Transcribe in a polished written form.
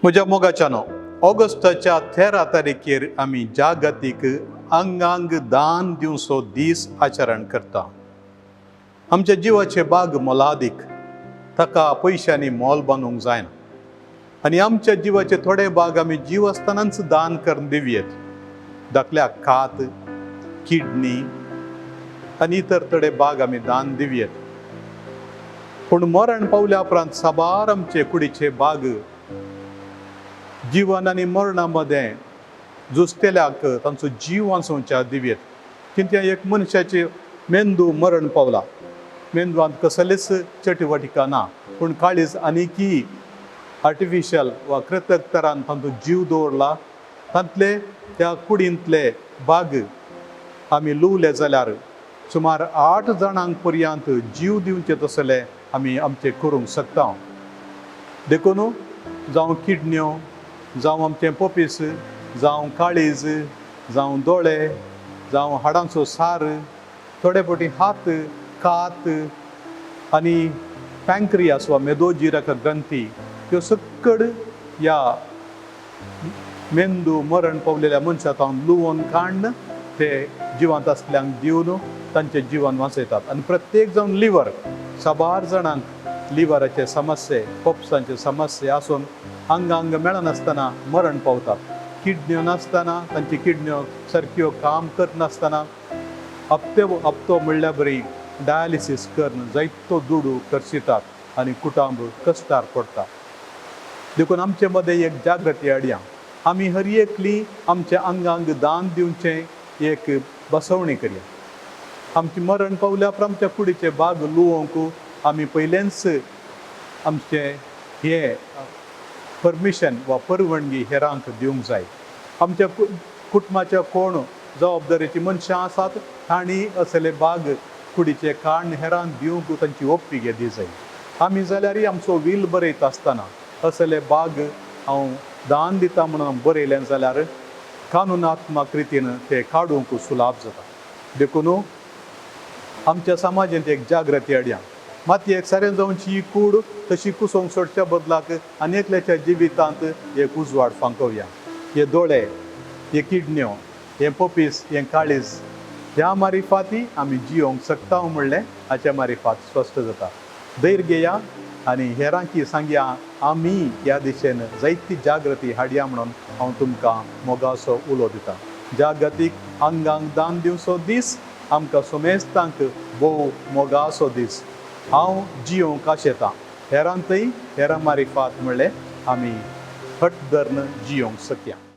म्हज्या मोगाच्यानो ऑगस्टाच्या 13 तारखेर आमी जागतीक अंगांग दान दिवचो दीस आचरण करता. आमच्या जिवाचे बाग मोलादीक, ताका पयशांनी मोल बांदूंक जायना. आनी आमच्या जिवाचे थोडे बाग आमी जीव आसतनाच दान करून दिवयेत. धाकल्याक कात, किडनी आनी इतर थोडे बाग आमी दान दिवयेत. पूण मरण पावल्या उपरांत साबार आमचे कुडीचे बाग जीवन आनी मरणा मदें झुजतेल्याक तांचो जीव वाचोवच्या दिवयेत. कित्याक एक मनशाचे मेंदू मरण पावला, मेंदवांत कसलेच चटवटिका ना, पूण काळीज आनीकी आर्टिफिशियल वा कृतक तरान तांचो जीव दवरला. तांतले त्या कुडींतले बाग आमी लुवले जाल्यार सुमार 8 जाणांक पर्यंत जीव दिवचे तसले आमी आमचे करूंक शकता. देखून जावं किडन्यो, जावं आमचें पोपीस, जावं काळीज, जावं दोळे, जावं हाडांचो सार, थोडे फावटी हात, कात आनी पँक्रियास वा मेदोजिरक ग्रंथी, ह्यो सकड ह्या मेंदू मरण पावलेल्या मनशाक लुवून काडून ते जिवंत आसल्यांक दिवन तांचें जिवन वाचयतात. आनी प्रत्येक जावन लिवर, साबार जाणांक लिवराचे समस्ये, पोप्सांचे समस्ये आसून अंगांग मेळनासतना मरण पावतात. किडन्यो नासतना, तांची किडन्यो सारक्यो काम करनासतना हप्तो म्हणल्यार बरी डायलिसीस करून जायतो दुडू करशितात आनी कुटुंब कश्टार पडटा. देखून आमचे मदें एक जागृती हाडया. आमी हर एकली आमच्या अंगांग दान दिवचें एक बसवणी करया. आमचे मरण पावल्या उपरांत आमच्या कुडीचे बाग लुवोवंक आमी पयलेंच आमचे हे परमिशन वा परवानगी हेरांक दिवंक जाय. आमच्या कुटुंबाच्या कोण जबाबदारेची मनशां आसात तांणी असले बाग कुडीचे काडून हेरांक दिवंक तांची ओप्पी घेतली जाय. आमी जाल्यार आमचो वील बरयता आसतना असले बाग हांव दान दिता म्हणून बरयलें जाल्यार कानुनात्मक रितीन ते काडूंक सुलाभ जाता. देखून आमच्या समाजांत एक जागृती हाडया. मातयेक सारें जावची ही कूड तशी कुसोवंक सोडच्या बदलाक आनेकल्याच्या जिवितांत एक उजवाड फांकवया. हे दोळे, हे किडन्यो, हे पोपीस, हे काळीज, ह्या मारिफाती आमी जियोंक शकता म्हणलें हाच्या मारिफात स्पश्ट जाता. धैर्य घेया आनी हेरांकी सांगया आमी ह्या दिशेन जायती जागृती हाडया म्हणून हांव तुमकां मोगाचो उलो दितां. जागतीक अंगांक दान दिवचो दीस आमकां सोमेस्तांक भोव मोगाचो दीस. हांव जियोंक आशेतां. हेरांतय हेरां मारिफात म्हणलें आमी हट धरून जियोंक शकया.